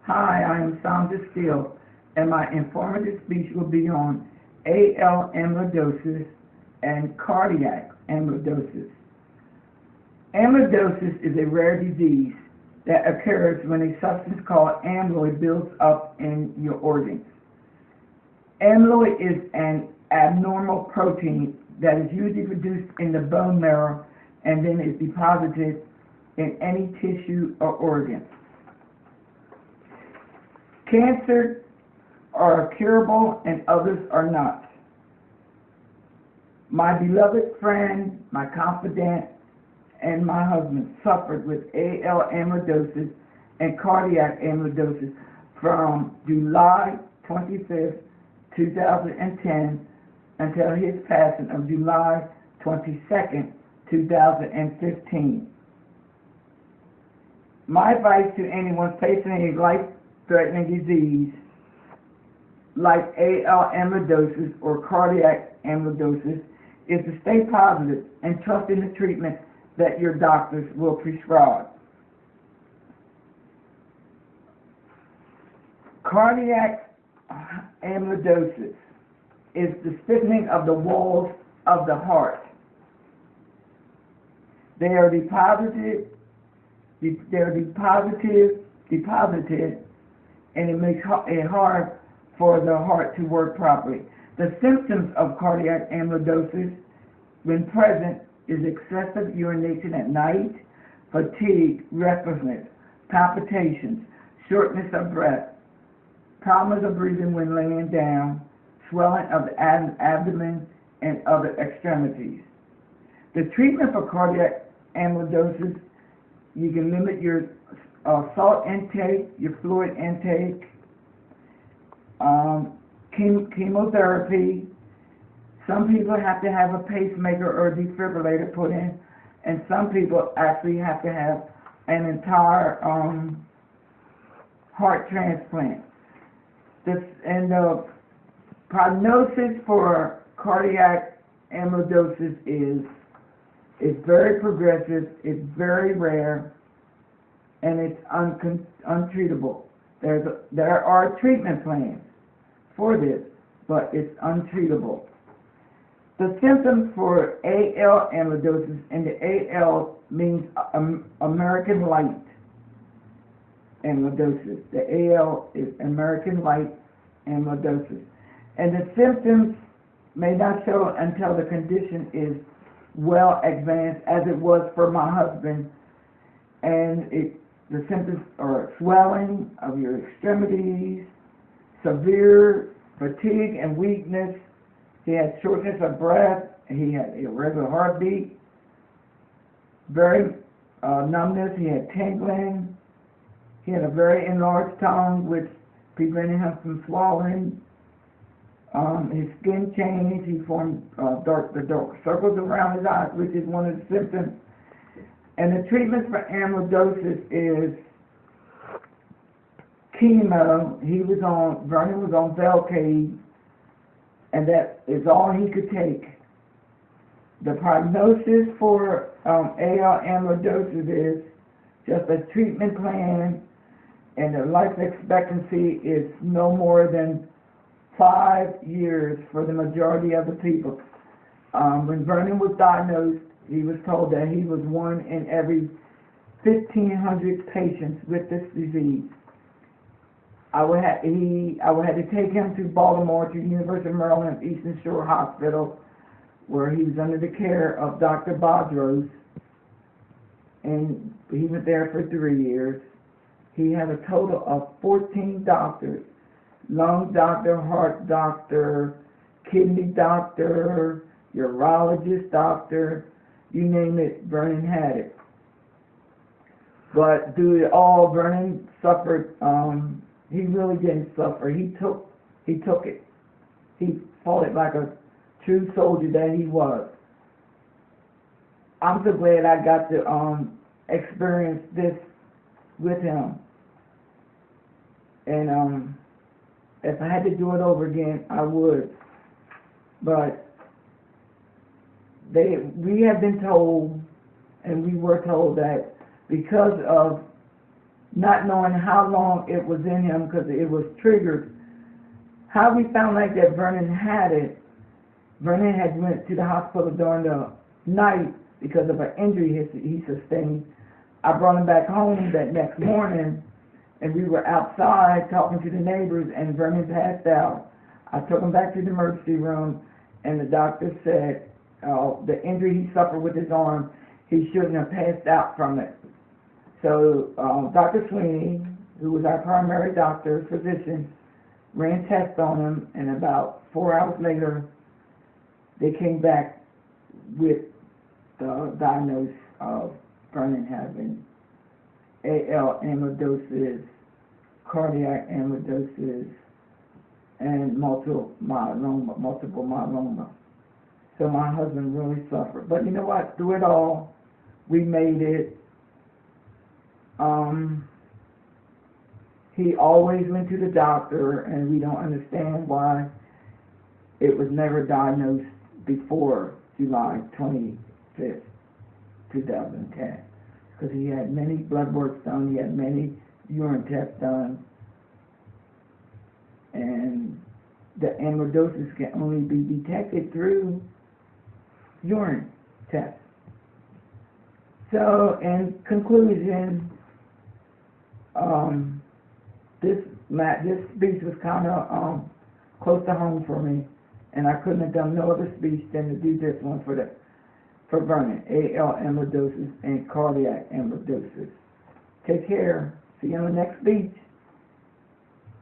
Hi, I am Sandra Steele, and my informative speech will be on AL amyloidosis and cardiac amyloidosis. Amyloidosis is a rare disease that occurs when a substance called amyloid builds up in your organs. Amyloid is an abnormal protein that is usually produced in the bone marrow and then is deposited in any tissue or organ. Cancer are curable and others are not. My beloved friend, my confidant, and my husband suffered with AL amyloidosis and cardiac amyloidosis from July 25th, 2010 until his passing of July 22nd, 2015. My advice to anyone facing a life-threatening disease like AL amyloidosis or cardiac amyloidosis is to stay positive and trust in the treatment that your doctors will prescribe. Cardiac amyloidosis is the stiffening of the walls of the heart. They are deposited, and it makes it hard for the heart to work properly. The symptoms of cardiac amyloidosis, when present, is excessive urination at night, fatigue, restlessness, palpitations, shortness of breath, problems of breathing when laying down, swelling of the abdomen and other extremities. The treatment for cardiac amyloidosis, you can limit your salt intake, your fluid intake, chemotherapy. Some people have to have a pacemaker or a defibrillator put in, and some people actually have to have an entire heart transplant. The prognosis for cardiac amyloidosis is very progressive, it's very rare, and it's untreatable. There are treatment plans for this, but it's untreatable. The symptoms for AL amyloidosis, and the AL means American Light amyloidosis. The AL is American Light amyloidosis. And the symptoms may not show until the condition is well advanced, as it was for my husband. And the symptoms are swelling of your extremities, severe fatigue and weakness. He had shortness of breath. He had irregular heartbeat, very numbness. He had tingling. He had a very enlarged tongue, which prevented him from swallowing. His skin changed. He formed dark circles around his eyes, which is one of the symptoms. And the treatment for amyloidosis is chemo. Vernon was on Velcade, and that is all he could take. The prognosis for AL amyloidosis is just a treatment plan, and the life expectancy is no more than 5 years for the majority of the people. When Vernon was diagnosed, he was told that he was one in every 1,500 patients with this disease. I would have to take him to Baltimore, to University of Maryland Eastern Shore Hospital, where he was under the care of Dr. Bodros, and he was there for 3 years. He had a total of 14 doctors: lung doctor, heart doctor, kidney doctor, urologist doctor, you name it, Vernon had it. But due to all, Vernon suffered. He really didn't suffer. He took it. He fought it like a true soldier that he was. I'm so glad I got to experience this with him. And if I had to do it over again, I would. But we have been told, and we were told, that because of not knowing how long it was in him because it was triggered. How we found out that Vernon had it, Vernon had went to the hospital during the night because of an injury he sustained. I brought him back home that next morning, and we were outside talking to the neighbors, and Vernon passed out. I took him back to the emergency room, and the doctor said the injury he suffered with his arm, he shouldn't have passed out from it. So Dr. Sweeney, who was our primary doctor, physician, ran tests on him, and about 4 hours later, they came back with the diagnosis of Vernon having AL amyloidosis, cardiac amyloidosis, and multiple myeloma. So my husband really suffered. But you know what? Through it all, we made it. He always went to the doctor, and we don't understand why it was never diagnosed before July 25th, 2010. Because he had many blood works done, he had many urine tests done, and the amyloidosis can only be detected through urine tests. So, in conclusion, this speech was kind of close to home for me, and I couldn't have done no other speech than to do this one for Vernon, AL amyloidosis and cardiac amyloidosis. Take care. See you on the next speech.